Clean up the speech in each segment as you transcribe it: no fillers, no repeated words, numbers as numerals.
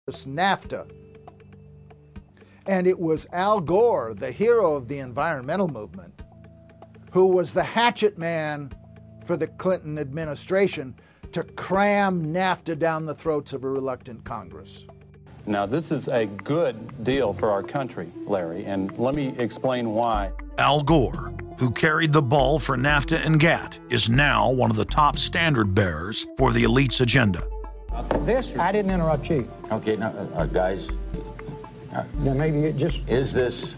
NAFTA. And it was Al Gore, the hero of the environmental movement, who was the hatchet man for the Clinton administration to cram NAFTA down the throats of a reluctant Congress. Now, this is a good deal for our country, Larry, and let me explain why. Al Gore, who carried the ball for NAFTA and GATT, is now one of the top standard bearers for the elite's agenda. I didn't interrupt you. Okay, now, guys. Yeah, maybe it just... Is this...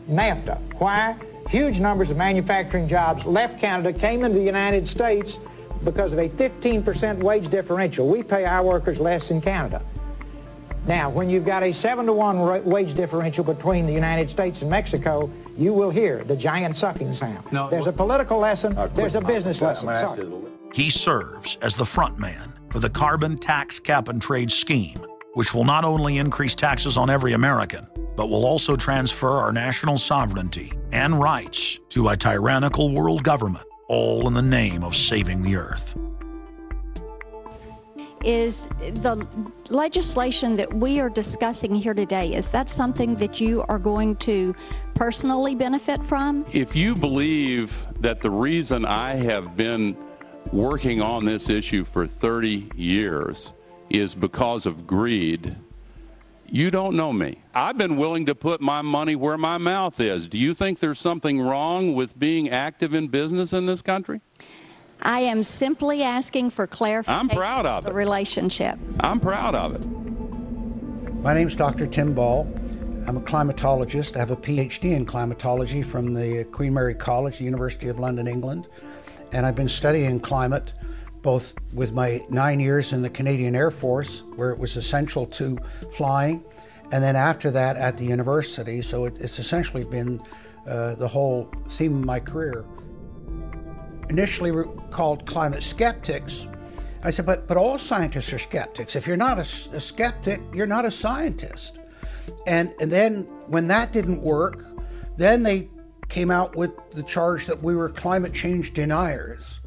NAFTA. Why? Huge numbers of manufacturing jobs left Canada, came into the United States because of a 15% wage differential. We pay our workers less in Canada. Now, when you've got a 7-to-1 wage differential between the United States and Mexico, you will hear the giant sucking sound. No, there's a political lesson, there's a business lesson. Sorry. He serves as the front man for the carbon tax cap and trade scheme, which will not only increase taxes on every American, but will also transfer our national sovereignty and rights to a tyrannical world government, all in the name of saving the earth. Is the legislation that we are discussing here today, is that something that you are going to personally benefit from? If you believe that the reason I have been working on this issue for 30 years is because of greed, you don't know me. I've been willing to put my money where my mouth is. Do you think there's something wrong with being active in business in this country? I am simply asking for clarification. I'm proud of the it. relationship. I'm proud of it. My name's Dr. Tim Ball. I'm a climatologist. I have a PhD in climatology from the Queen Mary College, the University of London, England. And I've been studying climate both with my 9 years in the Canadian Air Force, where it was essential to flying, and then after that at the university. So it's essentially been the whole theme of my career. Initially called climate skeptics. I said, but all scientists are skeptics. If you're not a skeptic, you're not a scientist. And then when that didn't work, then they came out with the charge that we were climate change deniers.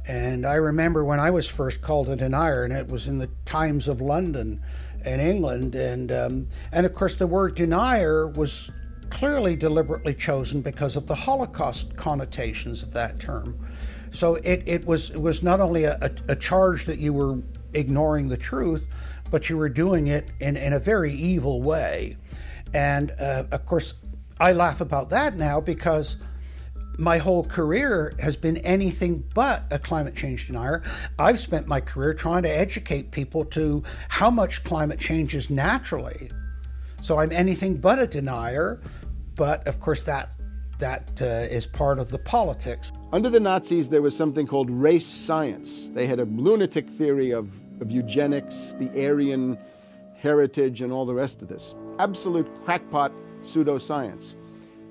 And I remember when I was first called a denier, and it was in the Times of London and England. And of course, the word denier was clearly deliberately chosen because of the Holocaust connotations of that term. So it was not only a charge that you were ignoring the truth, but you were doing it in a very evil way. And of course, I laugh about that now because my whole career has been anything but a climate change denier. I've spent my career trying to educate people to how much climate changes naturally. So I'm anything but a denier, but of course that is part of the politics. Under the Nazis, there was something called race science. They had a lunatic theory of eugenics, the Aryan heritage, and all the rest of this. Absolute crackpot pseudoscience.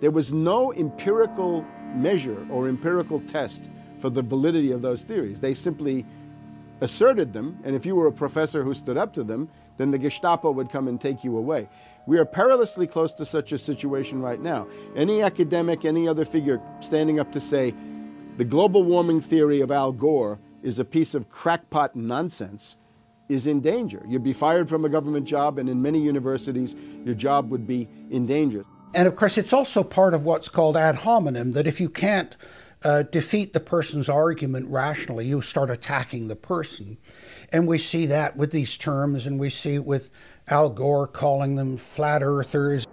There was no empirical measure or empirical test for the validity of those theories. They simply asserted them, and if you were a professor who stood up to them, then the Gestapo would come and take you away. We are perilously close to such a situation right now. Any academic, any other figure standing up to say the global warming theory of Al Gore is a piece of crackpot nonsense is in danger. You'd be fired from a government job, and in many universities, your job would be in danger. And of course, it's also part of what's called ad hominem, that if you can't defeat the person's argument rationally, you start attacking the person. And we see that with these terms, and we see it with Al Gore calling them flat earthers.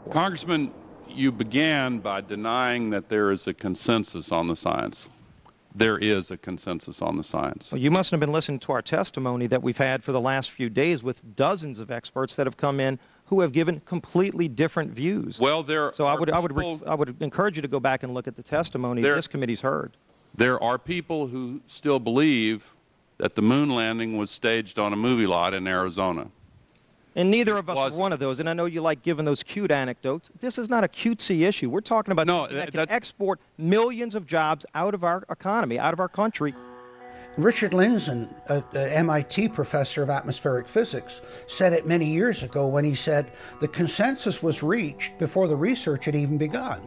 Congressman, you began by denying that there is a consensus on the science. There is a consensus on the science. Well, you mustn't have been listening to our testimony that we've had for the last few days with dozens of experts that have come in who have given completely different views. Well, I would encourage you to go back and look at the testimony this committee's heard. There are people who still believe that the moon landing was staged on a movie lot in Arizona. And neither of us are one of those. And I know you like giving those cute anecdotes. This is not a cutesy issue. We're talking about something that can export millions of jobs out of our economy, out of our country. Richard Lindzen, an MIT professor of atmospheric physics, said it many years ago when he said the consensus was reached before the research had even begun.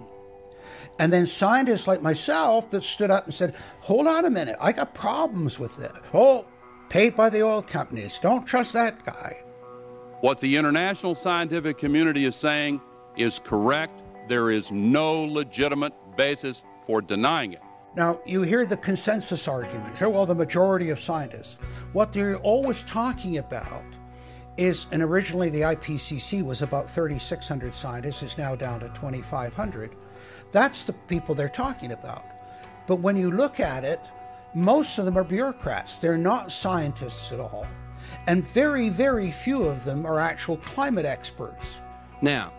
And then scientists like myself that stood up and said, hold on a minute, I got problems with it. Oh, paid by the oil companies. Don't trust that guy. What the international scientific community is saying is correct. There is no legitimate basis for denying it. Now, you hear the consensus argument. Well, the majority of scientists. What they're always talking about is, and originally the IPCC was about 3,600 scientists, it's now down to 2,500. That's the people they're talking about. But when you look at it, most of them are bureaucrats. They're not scientists at all. And very, very few of them are actual climate experts. Now,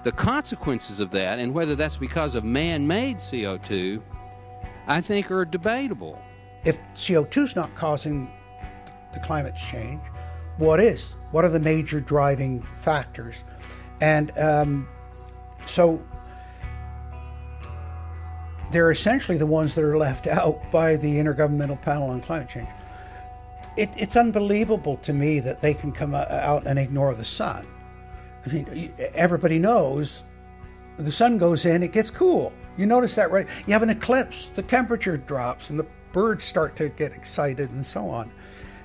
the consequences of that, and whether that's because of man-made CO2, I think are debatable. If CO2 is not causing the climate change, what is? What are the major driving factors? And so they're essentially the ones that are left out by the Intergovernmental Panel on Climate Change. It's unbelievable to me that they can come out and ignore the sun. I mean, everybody knows the sun goes in, it gets cool. You notice that, right? You have an eclipse, the temperature drops, and the birds start to get excited and so on.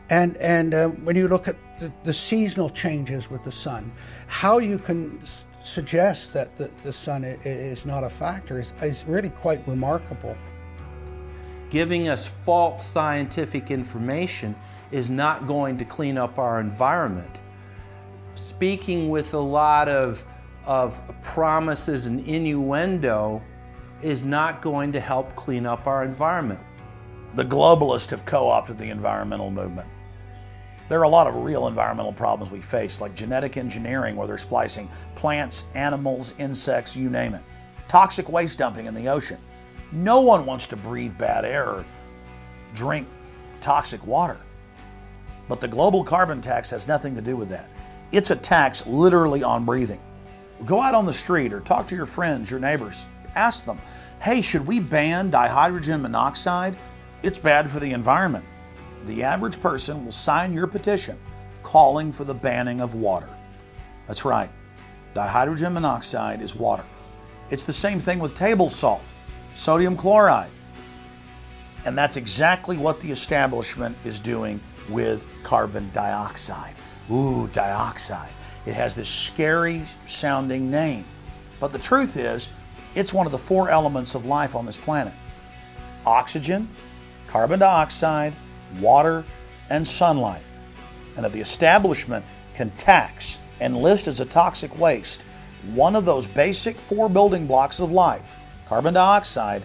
And when you look at the seasonal changes with the sun, how you can suggest that the sun is not a factor is really quite remarkable. Giving us false scientific information is not going to clean up our environment. Speaking with a lot of promises and innuendo is not going to help clean up our environment. The globalists have co-opted the environmental movement. There are a lot of real environmental problems we face, like genetic engineering, where they're splicing plants, animals, insects, you name it. Toxic waste dumping in the ocean. No one wants to breathe bad air or drink toxic water. But the global carbon tax has nothing to do with that. It's a tax literally on breathing. Go out on the street or talk to your friends, your neighbors. Ask them, hey, should we ban dihydrogen monoxide? It's bad for the environment. The average person will sign your petition calling for the banning of water. That's right. Dihydrogen monoxide is water. It's the same thing with table salt, sodium chloride. And that's exactly what the establishment is doing with carbon dioxide. Ooh, dioxide. It has this scary sounding name. But the truth is, it's one of the 4 elements of life on this planet. Oxygen, carbon dioxide, water, and sunlight. And if the establishment can tax and list as a toxic waste one of those basic 4 building blocks of life, carbon dioxide,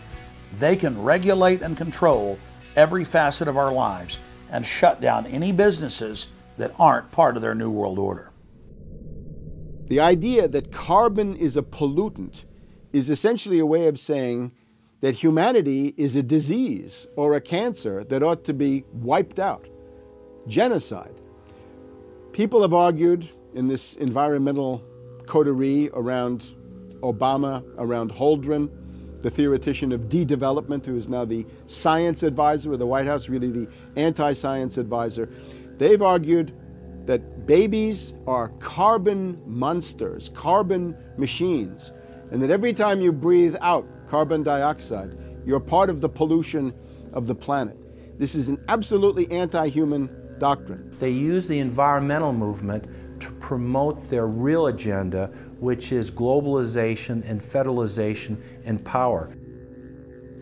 they can regulate and control every facet of our lives and shut down any businesses that aren't part of their New World Order. The idea that carbon is a pollutant is essentially a way of saying that humanity is a disease or a cancer that ought to be wiped out. Genocide. People have argued in this environmental coterie around Obama, around Holdren, the theoretician of de-development, who is now the science advisor of the White House, really the anti-science advisor. They've argued that babies are carbon monsters, carbon machines, and that every time you breathe out carbon dioxide, you're part of the pollution of the planet. This is an absolutely anti-human doctrine. They use the environmental movement to promote their real agenda, which is globalization and federalization and power.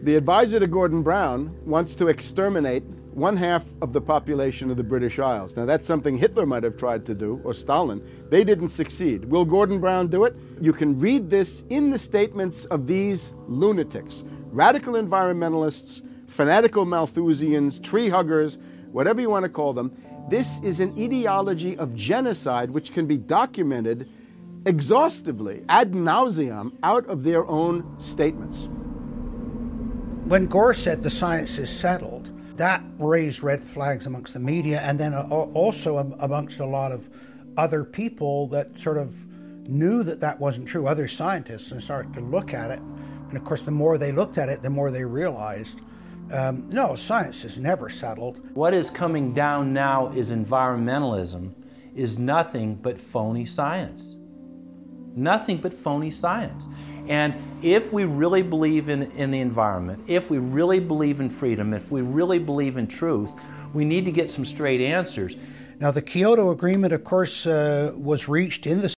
The advisor to Gordon Brown wants to exterminate 1/2 of the population of the British Isles. Now that's something Hitler might have tried to do, or Stalin. They didn't succeed. Will Gordon Brown do it? You can read this in the statements of these lunatics, radical environmentalists, fanatical Malthusians, tree huggers, whatever you want to call them. This is an ideology of genocide which can be documented exhaustively, ad nauseum, out of their own statements. When Gore said the science is settled, that raised red flags amongst the media, and then also amongst a lot of other people that sort of knew that that wasn't true, other scientists, and started to look at it. And of course, the more they looked at it, the more they realized, no, science is never settled. What is coming down now is environmentalism, is nothing but phony science. Nothing but phony science. And if we really believe in the environment, if we really believe in freedom, if we really believe in truth, we need to get some straight answers. Now, the Kyoto Agreement, of course, was reached in the